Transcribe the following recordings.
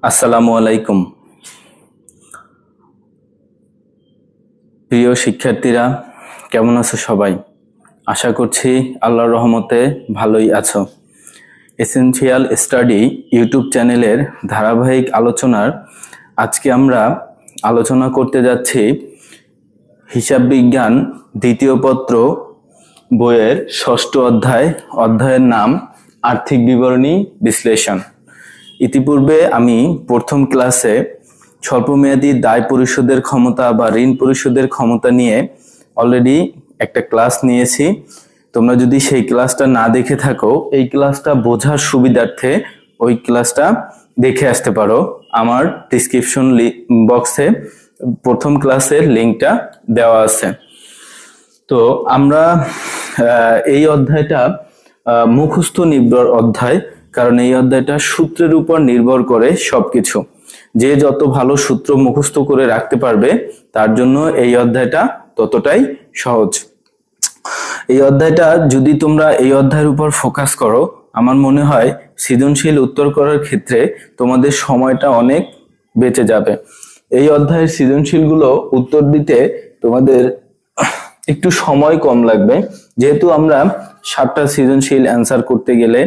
আসসালামু আলাইকুম। প্রিয় শিক্ষার্থীরা, কেমন আছো সবাই? আশা করছি আল্লাহর রহমতে ভালোই আছো। এসেনশিয়াল স্টাডি ইউটিউব চ্যানেলের ধারাবাহিক আলোচনার আজকে আমরা আলোচনা করতে যাচ্ছি হিসাব বিজ্ঞান দ্বিতীয় পত্র বইয়ের ষষ্ঠ অধ্যায়ের নাম আর্থিক বিবরণী বিশ্লেষণ। ইতিপূর্বে আমি প্রথম ক্লাসে স্বল্পমেয়াদী দায় পরিশোধের ক্ষমতা বা ঋণ পরিশোধের ক্ষমতা নিয়ে অলরেডি একটা ক্লাস নিয়েছি। তোমরা যদি সেই ক্লাসটা না দেখে থাকো, এই ক্লাসটা বোঝার সুবিধার্থে ওই ক্লাসটা দেখে আসতে পারো। আমার ডিসক্রিপশন বক্সে প্রথম ক্লাসের লিঙ্কটা দেওয়া আছে। তো আমরা এই অধ্যায়টা মুখস্থ নির্ভর অধ্যায়, কারণ এই অধ্যায়টা সূত্রের উপর নির্ভর করে সবকিছু। যে যত ভালো সূত্র মুখস্থ করে রাখতে পারবে তার জন্য এই অধ্যায়টা ততটাই সহজ। এই অধ্যায়টা যদি তোমরা এই অধ্যায়ের উপর ফোকাস করো, আমার মনে হয় সৃজনশীল উত্তর করার ক্ষেত্রে তোমাদের সময়টা অনেক বেঁচে যাবে। এই অধ্যায়ের সৃজনশীলগুলো উত্তর দিতে তোমাদের একটু সময় কম লাগবে, যেহেতু আমরা 7টা সৃজনশীল অ্যান্সার করতে গেলে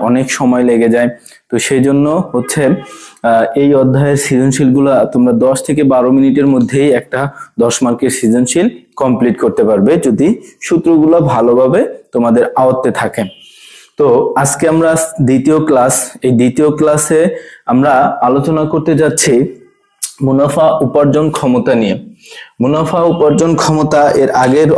অনেক সময় লেগে যায়। তো সেই জন্য হচ্ছে এই অধ্যায়ের সৃজনশীলগুলো তোমরা 10 থেকে 12 মিনিটের মধ্যেই একটা 10 মার্কের সৃজনশীল কমপ্লিট করতে পারবে, যদি সূত্রগুলো ভালোভাবে তোমাদের আয়ত্তে থাকে। তো আজকে আমরা দ্বিতীয় ক্লাসে আমরা আলোচনা করতে যাচ্ছি মুনাফা উপার্জন ক্ষমতা নিয়ে। মুনাফা উপার্জন ক্ষমতা এর আগের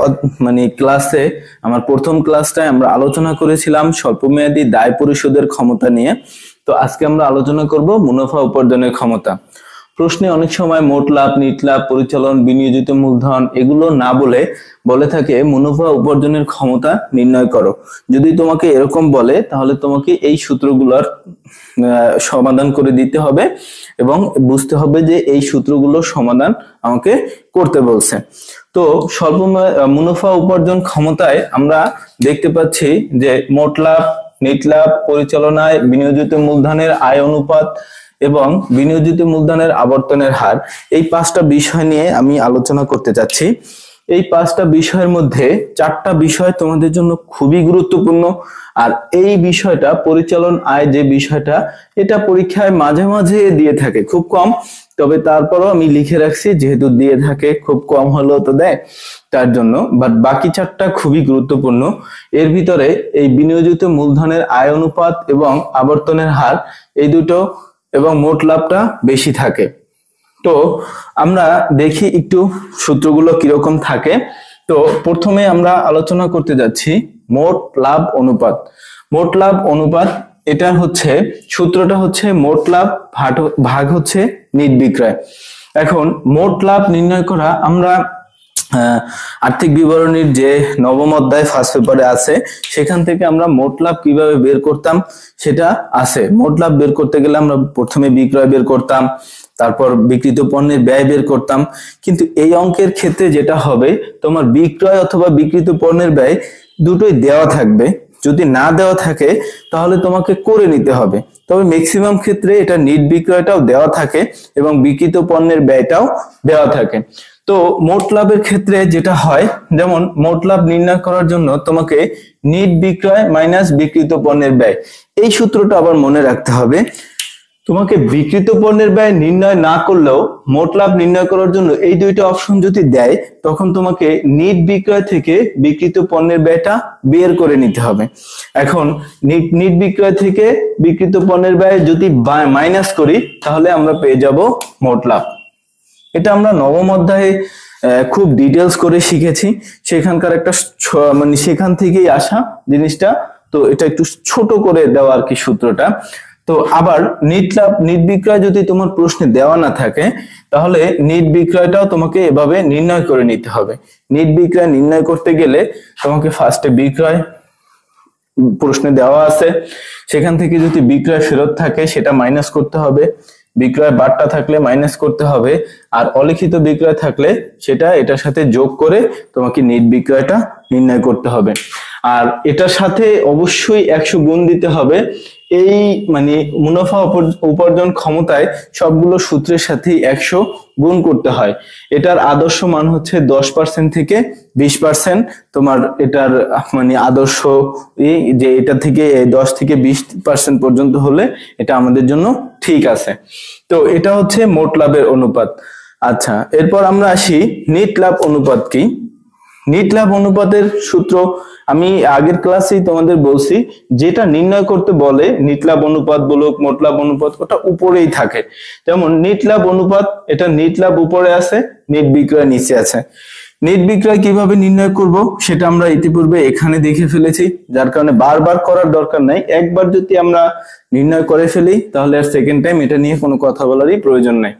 ক্লাসে, আমার প্রথম ক্লাসটায় আমরা আলোচনা করেছিলাম স্বল্পমেয়াদী দায় পরিশোধের ক্ষমতা নিয়ে। তো আজকে আমরা আলোচনা করব মুনাফা উপার্জনের ক্ষমতা। প্রশ্নে অনেক সময় মোট লাভ, নিট লাভ, পরিচালন, বিনিয়োজিত মূলধন এগুলো না বলে থাকে মুনাফা উপার্জনের ক্ষমতা নির্ণয় করো। যদি তোমাকে এরকম বলে, তাহলে তোমাকে এই সূত্রগুলোর সমাধান করে দিতে হবে এবং বুঝতে হবে যে এই সূত্রগুলোর সমাধান আমাকে করতে বলছে। তো মুনাফা উপার্জন ক্ষমতায় আমরা দেখতে পাচ্ছি যে মোট লাভ, নিট লাভ, পরিচালনায় বিনিয়োজিত মূলধনের আয় অনুপাত এবং বিনিয়োজিত মূলধনের আবর্তনের হার, এই 5টা বিষয় নিয়ে আমি আলোচনা করতে যাচ্ছি। এই 5টা বিষয়ের মধ্যে 4টা বিষয় তোমাদের জন্য খুবই গুরুত্বপূর্ণ। আর এই বিষয়টা পরিচালন আয়, যে বিষয়টা এটা পরীক্ষায় মাঝে মাঝে দিয়ে থাকে, খুব কম, তবে তারপরও আমি লিখে রাখছি, যেহেতু দিয়ে থাকে খুব কম হলেও তো দেয়, তার জন্য। বাট বাকি 4টা খুবই গুরুত্বপূর্ণ। এর ভিতরে এই বিনিয়োজিত মূলধনের আয় অনুপাত এবং আবর্তনের হার, এই দুটো এবং মোট লাভটা বেশি থাকে। তো আমরা দেখি একটু সূত্রগুলো কিরকম থাকে। তো প্রথমে আমরা আলোচনা করতে যাচ্ছি মোট লাভ অনুপাত। মোট লাভ অনুপাত, এটা হচ্ছে সূত্রটা হচ্ছে মোট লাভ ভাগ হচ্ছে নিট বিক্রয়। এখন মোট লাভ নির্ণয় করা, আমরা আর্থিক বিবরণীর যে নবম অধ্যায় ফার্স্ট পেপারে আছে, সেখান থেকে আমরা মোট লাভ কিভাবে বের করতাম সেটা আছে। মোট লাভ বের করতে গেলে আমরা প্রথমে বিক্রয় বের করতাম, তারপর বিক্রিত পণ্যের ব্যয় বের করতাম। কিন্তু এই অঙ্কের ক্ষেত্রে যেটা হবে, তোমার বিক্রয় অথবা বিক্রিত পণ্যের ব্যয় দুটোই দেওয়া থাকবে। যদি না দেওয়া থাকে তাহলে তোমাকে করে নিতে হবে। তবে ম্যাক্সিমাম ক্ষেত্রে এটা নিট বিক্রয়টাও দেওয়া থাকে এবং বিক্রিত পণ্যের ব্যয়টাও দেওয়া থাকে। তো মোট লাভের ক্ষেত্রে যেটা হয়, যেমন মোট লাভ নির্ণয় করার জন্য তোমাকে নিট বিক্রয় মাইনাস বিক্রিত পণ্যের ব্যয়, এই সূত্রটা আবার মনে রাখতে হবে। তোমাকে বিক্রিত পণ্যের ব্যয় নির্ণয় না করলেও মোট লাভ নির্ণয় করার জন্য এই দুইটা অপশন যদি দেয়, তখন তোমাকে নিট বিক্রয় থেকে বিক্রিত পণ্যের ব্যয়টা বের করে নিতে হবে। এখন নিট বিক্রয় থেকে বিক্রিত পণ্যের ব্যয় যদি মাইনাস করি, তাহলে আমরা পেয়ে যাব মোট লাভ। এটা আমরা নবম অধ্যায়ে খুব ডিটেলস করে শিখেছি, সেখানকার একটা সেখান থেকেই আসা জিনিসটা। তো এটা একটু ছোট করে দেওয়া আর কি সূত্রটা। তো আবার নিট বিক্রয় যদি তোমার প্রশ্নে দেওয়া না থাকে, তাহলে নিট বিক্রয়টাও তোমাকে এভাবে নির্ণয় করে নিতে হবে। নিট বিক্রয় নির্ণয় করতে গেলে তোমাকে ফার্স্টে বিক্রয় প্রশ্নে দেওয়া আছে, সেখান থেকে যদি বিক্রয় ফেরত থাকে সেটা মাইনাস করতে হবে, বিক্রয় বারটা থাকলে মাইনাস করতে হবে, আর অলিখিত বিক্রয় থাকলে সেটা এটার সাথে যোগ করে তোমাকে নিট বিক্রয়টা নির্ণয় করতে হবে। আর এটার সাথে অবশ্যই 100 গুণ দিতে হবে। এই মানে মুনাফা উপার্জন ক্ষমতায় সবগুলো সূত্রের সাথে 100 গুণ করতে হয়। এটার আদর্শ মান হচ্ছে 10% থেকে 20%। তোমার এটার মানে আদর্শ যে এটা থেকে 10 থেকে 20% পর্যন্ত হলে এটা আমাদের জন্য ঠিক আছে। তো এটা হচ্ছে মোট লাভের অনুপাত। আচ্ছা, এরপর আমরা আসি নিট লাভ অনুপাত কি। নিট লাভ অনুপাতের সূত্র আমি আগের ক্লাসেই তোমাদের বলছি, যেটা নির্ণয় করতে বলে নিট লাভ অনুপাত বলুক মোট লাভ অনুপাত, ওটা উপরেই থাকে। যেমন নিট লাভ অনুপাত, এটা নিট লাভ উপরে আছে, নিট বিক্রয় নিচে আছে। নিট বিক্রয় কিভাবে নির্ণয় করব সেটা আমরা ইতিপূর্বে এখানে দেখে ফেলেছি, যার কারণে বারবার করার দরকার নাই। একবার যদি আমরা নির্ণয় করে ফেলি তাহলে আর সেকেন্ড টাইম এটা নিয়ে কোনো কথা বলারই প্রয়োজন নাই।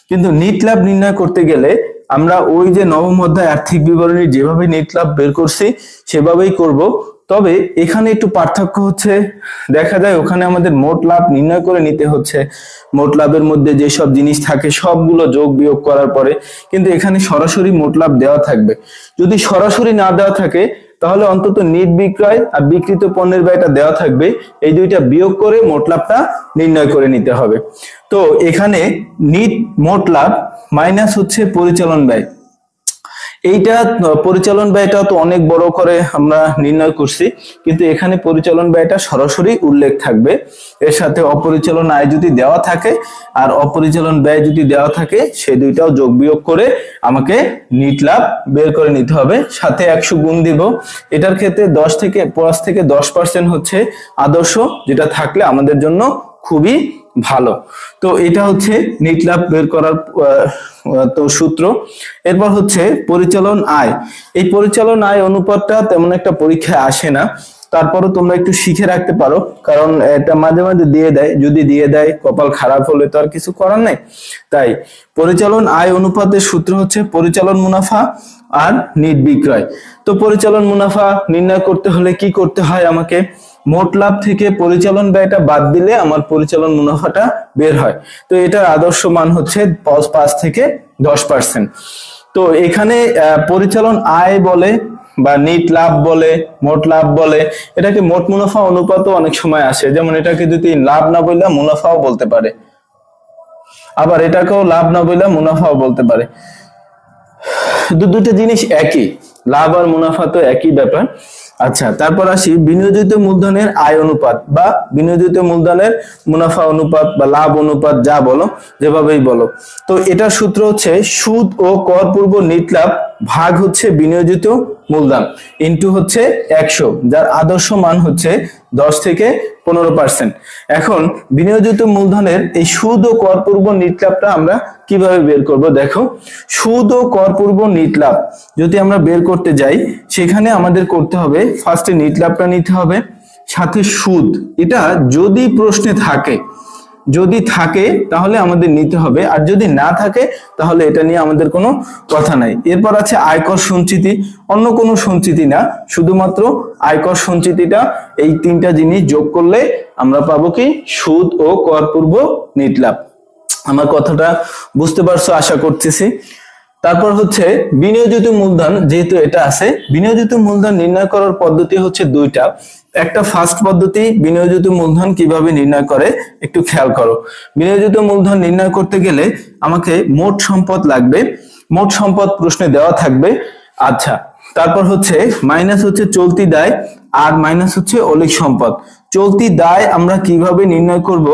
কিন্তু নিট লাভ নির্ণয় করতে গেলে আমরা ওই যে নবম অধ্যায় আর্থিক বিবরণী যেভাবে নিট লাভ বের করছি সেভাবেই করব। তবে এখানে একটু পার্থক্য হচ্ছে, দেখা যায় ওখানে আমাদের মোট লাভ নির্ণয় করে নিতে হচ্ছে, মোট লাভের মধ্যে যেসব জিনিস থাকে সবগুলো যোগ বিয়োগ করার পরে, কিন্তু এখানে সরাসরি মোট লাভ দেওয়া থাকবে। যদি সরাসরি না দেওয়া থাকে তাহলে অন্তত নিট বিক্রয় আর বিক্রিত পণ্যের ব্যয়টা দেওয়া থাকবে, এই দুইটা বিয়োগ করে মোট লাভটা নির্ণয় করে নিতে হবে। তো এখানে নিট মোট লাভ মাইনাস হচ্ছে পরিচালন ব্যয়। এইটা পরিচালন ব্যয়টা তো অনেক বড় করে আমরা নির্ণয় করছি, কিন্তু এখানে পরিচালন ব্যয়টা সরাসরি উল্লেখ থাকবে। এর সাথে অপরিচালন আয় যদি দেওয়া থাকে আর অপরিচালন ব্যয় যদি দেওয়া থাকে, সেই দুইটাও যোগ বিয়োগ করে আমাকে নিট লাভ বের করে নিতে হবে। সাথে 100 গুণ দিব। এটার ক্ষেত্রে 10% হচ্ছে আদর্শ, যেটা থাকলে আমাদের জন্য খুবই ভালো। তো এটা হচ্ছে নিট লাভ বের করার তো সূত্র। এরপর হচ্ছে পরিচালন আয়। এই পরিচালন আয় অনুপাতটা তেমন একটা পরীক্ষায় আসে না, তারপরও তোমরা একটু শিখে রাখতে পারো, কারণ এটা মাঝে মাঝে দিয়ে দেয়। যদি দিয়ে দেয়, কপাল খারাপ হলে তো আর কিছু করার নাই। তাই পরিচালন আয় অনুপাতের সূত্র হচ্ছে পরিচালন মুনাফা আর নিট বিক্রয়। তো পরিচালন মুনাফা নির্ণয় করতে হলে কি করতে হয়, আমাকে মোট লাভ থেকে পরিচালন ব্যয়টা বাদ দিলে আমার পরিচালন মুনাফাটা বের হয়। তো এটার আদর্শ মান হচ্ছে 5 থেকে 10%। তো এখানে পরিচালন আয় বলে বা নিট লাভ বলে, মোট লাভ বলে, এটাকে মোট মুনাফা অনুপাতও অনেক সময় আসে। যেমন এটাকে যদি লাভ না বললে মুনাফাও বলতে পারে, আবার এটাকেও লাভ না বললে মুনাফাও বলতে পারে। দুটো জিনিস একই, লাভ আর মুনাফা তো একই ব্যাপার। আচ্ছা, তারপর আসি বিনিয়োজিত মূলধনের আয় অনুপাত বা বিনিয়োজিত মূলধনের মুনাফা অনুপাত বা লাভ অনুপাত, যা বলো, যেভাবেই বলো। তো এটার সূত্র হচ্ছে সুদ ও কর পূর্ব নিট লাভ ভাগ হচ্ছে বিনিয়োজিত মূলধন ইনটু হচ্ছে 100, যার আদর্শ মান হচ্ছে 10 থেকে 15%। এখন বিনিয়োজিত মূলধনের এই সুদ ও কর পূর্ব নিট লাভটা আমরা কিভাবে বের করব? দেখো, সুদ ও কর পূর্ব নিট লাভ যদি আমরা বের করতে যাই, সেখানে আমাদের করতে হবে ফার্স্টে নিট লাভটা নিতে হবে, সাথে সুদ। এটা যদি প্রশ্নে থাকে, যদি থাকে তাহলে আমাদের নিতে হবে, আর যদি না থাকে তাহলে এটা নিয়ে আমাদের কোনো কথা নাই। এরপর আছে আয়কর সঞ্চিতি, অন্য কোনো সঞ্চিতি না, শুধুমাত্র আয়কর সঞ্চিতিটা। এই তিনটা জিনিস যোগ করলে আমরা পাবো কি? সুদ ও কর পূর্ব নিট লাভ। আমার কথাটা বুঝতে পারছো আশা করতেছি। তারপর হচ্ছে বিনিয়োজিত মূলধন, যেহেতু এটা আছে, বিনিয়োজিত মূলধন নির্ণয় করার পদ্ধতি হচ্ছে দুইটা। একটা ফার্স্ট পদ্ধতি, বিনিয়োজিত মূলধন কিভাবে নির্ণয় করে একটু খেয়াল করো। বিনিয়োজিত মূলধন নির্ণয় করতে গেলে আমাকে মোট সম্পদ লাগবে, মোট সম্পদ প্রশ্নে দেওয়া থাকবে। আচ্ছা, তারপর হচ্ছে মাইনাস হচ্ছে চলতি দায় আর মাইনাস হচ্ছে অলিক সম্পদ। চলতি দায় আমরা কিভাবে নির্ণয় করব,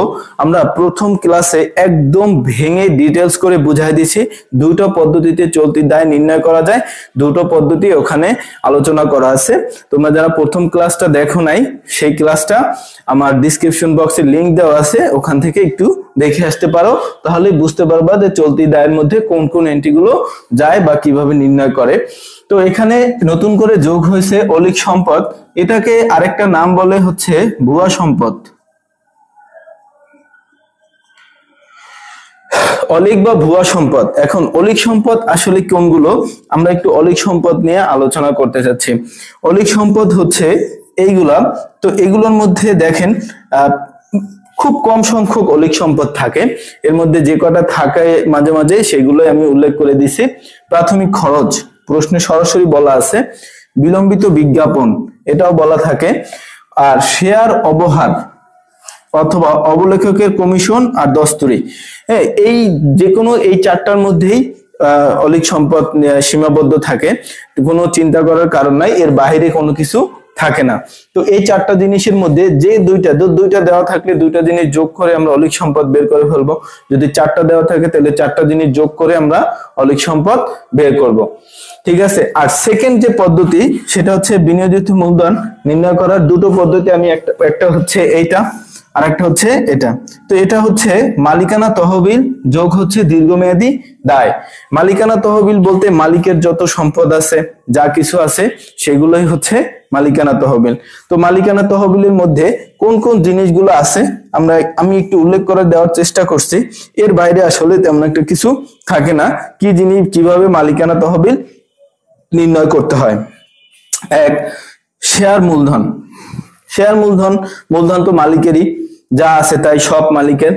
আমরা প্রথম ক্লাসে একদম ভেঙে ডিটেলস করে বুঝাই দিয়েছি। দুটো পদ্ধতিতে চলতি দায় নির্ণয় করা যায়, দুটো পদ্ধতি ওখানে আলোচনা করা আছে। তোমরা যারা প্রথম ক্লাসটা দেখো নাই, সেই ক্লাসটা আমার ডিসক্রিপশন বক্সে লিংক দেওয়া আছে, ওখান থেকে একটু দেখে আসতে পারো, তাহলে বুঝতে পারবা যে চলতি দায়ের মধ্যে কোন কোন এন্ট্রিগুলো যায় বা কিভাবে নির্ণয় করে। তো এখানে নতুন করে যোগ হয়েছে অলিক সম্পদ, এটাকে আরেকটা নাম বলে হচ্ছে ভুয়া সম্পদ। অলিক বা ভুয়া সম্পদ। এখন অলিক সম্পদ আসলে কোনগুলো, আমরা একটু অলিক সম্পদ নিয়ে আলোচনা করতে যাচ্ছি। অলিক সম্পদ হচ্ছে এইগুলা। তো এগুলোর মধ্যে দেখেন খুব কম সংখ্যক অলিক সম্পদ থাকে, এর মধ্যে যে কটা থাকে মাঝে মাঝে সেগুলোই আমি উল্লেখ করে দিছি। প্রাথমিক খরচ, প্রশ্নে সরাসরি বলা আছে। বিলম্বিত বিজ্ঞাপন, এটাও বলা থাকে। আর শেয়ার অবহার অথবা অবলেখকের কমিশন আর দস্তুরি, হ্যাঁ, এই যে কোনো এই চারটার মধ্যেই অলিক সম্পদ সীমাবদ্ধ থাকে, কোনো চিন্তা করার কারণ নাই, এর বাইরে কোনো কিছু থাকে না। তো এই চারটা জিনিসের মধ্যে যে দুইটা দেওয়া থাকলে দুইটা জিনিস যোগ করে আমরা অলিক সম্পদ বের করে ফেলবো, যদি চারটা দেওয়া থাকে তাহলে চারটা জিনিস যোগ করে আমরা অলিক সম্পদ বের করব, ঠিক আছে। আর সেকেন্ড যে পদ্ধতি সেটা হচ্ছে বিনিয়োজিত মূলধন নির্ণয় করার দুটো পদ্ধতি, আমি একটা হচ্ছে এইটা আর একটা হচ্ছে এটা। তো এটা হচ্ছে মালিকানা তহবিল যোগ হচ্ছে দীর্ঘমেয়াদী দায়। মালিকানা তহবিল বলতে মালিকের যত সম্পদ আছে, যা কিছু আছে, সেগুলোই হচ্ছে মালিকানা তহবিল। তো মালিকানা তহবিলের মধ্যে কোন কোন জিনিসগুলো আছে আমি একটু উল্লেখ করে দেওয়ার চেষ্টা করছি, এর বাইরে আসলে তেমন একটা কিছু থাকে না। কি জিনিস, কিভাবে মালিকানা তহবিল নির্ণয় করতে হয়। এক, শেয়ার মূলধন। শেয়ার মূলধন তো মালিকেরই, যা আছে তাই সব মালিকের।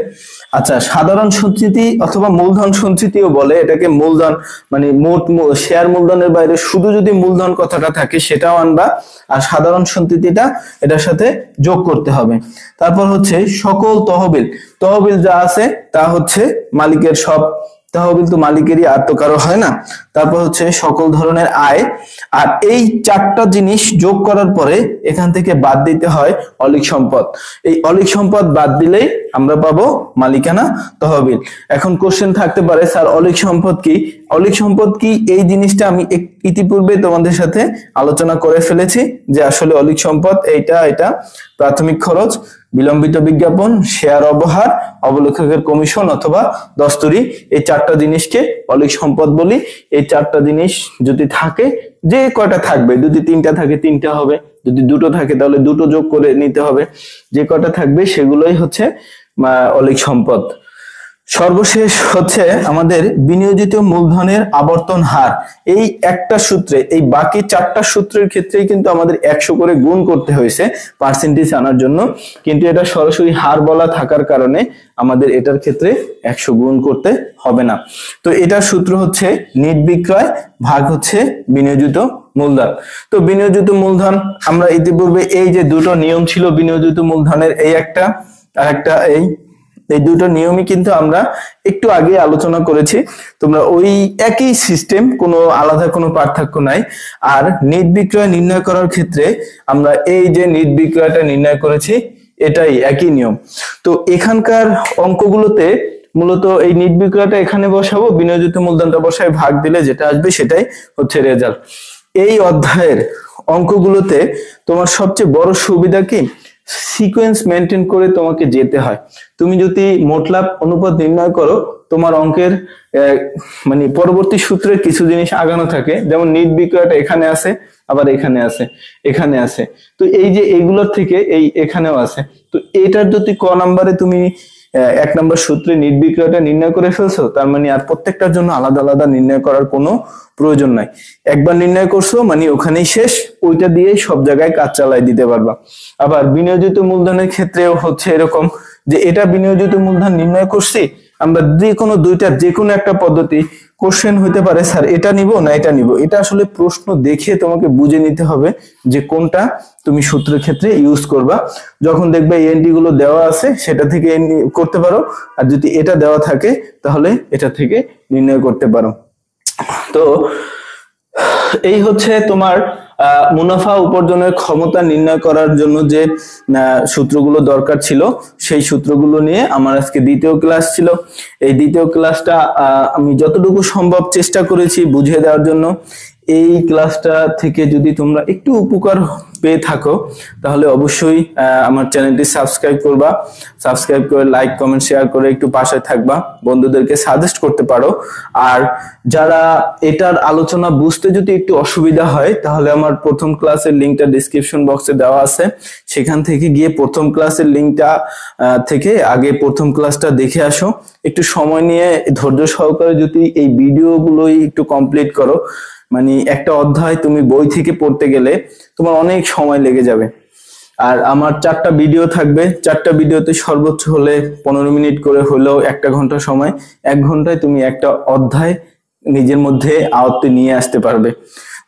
আচ্ছা, সাধারণ সঞ্চিতি অথবা মূলধন সঞ্চিতিও বলে এটাকে। মূলধন মানে মোট শেয়ার মূলধনের বাইরে শুধু যদি মূলধন কথাটা থাকে সেটাও আনবা, আর সাধারণ সঞ্চিতিটা এটার সাথে যোগ করতে হবে। তারপর হচ্ছে সকল তহবিল যা আছে তা হচ্ছে মালিকের, সব তহবিল তো মালিকেরই, আর তো কারো হয় না। তারপর হচ্ছে সকল ধরনের আয়, আর এই চারটা জিনিস যোগ করার পরে এখান থেকে বাদ দিতে হয় অলিক সম্পদ। এই অলিক সম্পদ বাদ দিলেই আমরা পাবো মালিকানা তহবিল। এখন কোশ্চেন থাকতে পারে, স্যার অলিক সম্পদ কি? অলিক সম্পদ কি এই জিনিসটা আমি ইতিপূর্বে তোমাদের সাথে আলোচনা করে ফেলেছি, যে আসলে অলিক সম্পদ এটা প্রাথমিক খরচ, বিলম্বিত বিজ্ঞাপন, শেয়ার অবহার, অবলেখকের কমিশন অথবা দস্তুরি, এই চারটা জিনিসকে অলিক সম্পদ বলি। এই চারটা জিনিস যদি থাকে, যে কয়টা থাকবে, যদি তিনটা থাকে তিনটা হবে, যদি দুটো থাকে তাহলে দুটো যোগ করে নিতে হবে, যে কয়টা থাকবে সেগুলোই হচ্ছে অলিক সম্পদ। সর্বশেষ হচ্ছে আমাদের বিনিয়োজিত মূলধনের আবর্তন হার। এই একটা সূত্রে, এই বাকি চারটা সূত্রের ক্ষেত্রেই কিন্তু আমাদের 100 করে গুণ করতে হয়েছে পার্সেন্টেজ আনার জন্য, কিন্তু এটা সরাসরি হার বলা থাকার কারণে আমাদের এটার ক্ষেত্রে 100 গুণ করতে হবে না। তো এটার সূত্র হচ্ছে নিট বিক্রয় ভাগ হচ্ছে বিনিয়োজিত মূলধন। তো বিনিয়োজিত মূলধন আমরা ইতিপূর্বে এই যে দুটো নিয়ম ছিল বিনিয়োজিত মূলধনের, এই একটা আর একটা, এই দুটো নিয়মই কিন্তু আমরা একটু আগে আলোচনা করেছি। তোমরা ওই একই সিস্টেম, কোনো আলাদা কোনো পার্থক্য নাই। আর নিট বিক্রয় নির্ণয় করার ক্ষেত্রে আমরা এই যে নিট বিক্রয়টা নির্ণয় করেছি, এটাই একই নিয়ম। তো এখানকার অঙ্কগুলোতে মূলত এই নিট বিক্রয়টা এখানে বসাবো, বিনিয়োজিত মূলধনটা বসায় ভাগ দিলে যেটা আসবে সেটাই হচ্ছে রেজাল্ট। এই অধ্যায়ের অঙ্কগুলোতে তোমার সবচেয়ে বড় সুবিধা কি, সিকোয়েন্স মেনটেন করে তোমাকে যেতে হয়। তুমি যদি মোট লাভ অনুপাত নির্ণয় করো, তোমার অঙ্কের মানে পরবর্তী সূত্রের কিছু জিনিস আগানো থাকে, যেমন নিট বিক্রয়টা এখানে আছে, আবার এখানে আছে, এখানে আছে। তো এই যে এগুলোর থেকে এখানেও আছে। তো এটার যদি ক নাম্বারে তুমি 1 নম্বর সূত্রে নিট বিক্রয়টা নির্ণয় করে ফেলছো, তার মানে আর প্রত্যেকটার জন্য আলাদা আলাদা নির্ণয় করার কোনো প্রয়োজন নাই। একবার নির্ণয় করছো মানে ওখানেই শেষ, ওইটা দিয়ে সব জায়গায় কাজ চালাই দিতে পারবা। আবার বিনিয়োজিত মূলধনের ক্ষেত্রেও হচ্ছে এরকম, যে এটা বিনিয়োজিত মূলধন নির্ণয় করছি, আমরা যে কোনো দুইটার যে কোনো একটা পদ্ধতি, কোশ্চেন হইতে পারে স্যার এটা নিব না এটা নিব, এটা আসলে প্রশ্ন দেখে তোমাকে বুঝে নিতে হবে যে কোনটা তুমি সূত্রের ক্ষেত্রে ইউজ করবা। যখন দেখবে এনডি গুলো দেওয়া আছে সেটা থেকে করতে পারো, আর যদি এটা দেওয়া থাকে তাহলে এটা থেকে নির্ণয় করতে পারো। তো এই হচ্ছে তোমার মুনাফা উপার্জনের ক্ষমতা নির্ণয় করার জন্য যে সূত্রগুলো দরকার ছিল, সেই সূত্রগুলো নিয়ে আমার আজকে দ্বিতীয় ক্লাস ছিল। এই দ্বিতীয় ক্লাসটা আমি যতটুকু সম্ভব চেষ্টা করেছি বুঝিয়ে দেওয়ার জন্য। এই ক্লাসটা থেকে যদি তোমরা একটু উপকার পেয়ে থাকো তাহলে অবশ্যই আমার চ্যানেলটি সাবস্ক্রাইব করবা, সাবস্ক্রাইব করে লাইক কমেন্ট শেয়ার করে একটু পাশে থাকবা, বন্ধুদেরকে সাজেস্ট করতে পারো। আর যারা এটার আলোচনা বুঝতে যদি একটু অসুবিধা হয় তাহলে আমার প্রথম ক্লাসের লিংকটা ডেসক্রিপশন বক্সে দেওয়া আছে, সেখান থেকে গিয়ে প্রথম ক্লাসের লিংকটা থেকে আগে প্রথম ক্লাসটা দেখে আসো। একটু সময় নিয়ে ধৈর্য সহকারে যদি এই ভিডিওগুলোই একটু কমপ্লিট করো, মানে একটা অধ্যায় তুমি বই থেকে পড়তে গেলে তোমার অনেক সময় লেগে যাবে। আর আমার 4টা ভিডিও থাকবে, 4টা ভিডিওতে সর্বোচ্চ হলে 15 মিনিট করে হলেও 1 ঘন্টা সময়, 1 ঘন্টায় তুমি একটা অধ্যায় নিজের মধ্যে আয়ত্তে নিয়ে আসতে পারবে।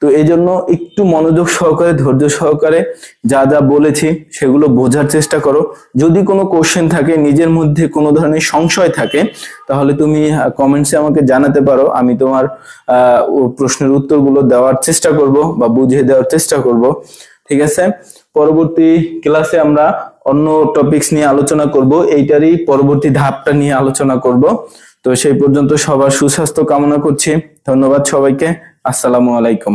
তো এই জন্য একটু মনোযোগ সহকারে, ধৈর্য সহকারে যা যা বলেছি সেগুলো বোঝার চেষ্টা করো। যদি কোনো কোশ্চেন থাকে, নিজের মধ্যে কোনো ধরনের সংশয় থাকে, তাহলে তুমি কমেন্টসে আমাকে জানাতে পারো। আমি তোমার প্রশ্নের উত্তরগুলো দেওয়ার চেষ্টা করব বা বুঝিয়ে দেওয়ার চেষ্টা করব। ঠিক আছে, পরবর্তী ক্লাসে আমরা অন্য টপিকস নিয়ে আলোচনা করব, এইটারই পরবর্তী ধাপটা নিয়ে আলোচনা করব। তো সেই পর্যন্ত সবার সুস্বাস্থ্য কামনা করছি। ধন্যবাদ সবাইকে। আসসালামু আলাইকুম।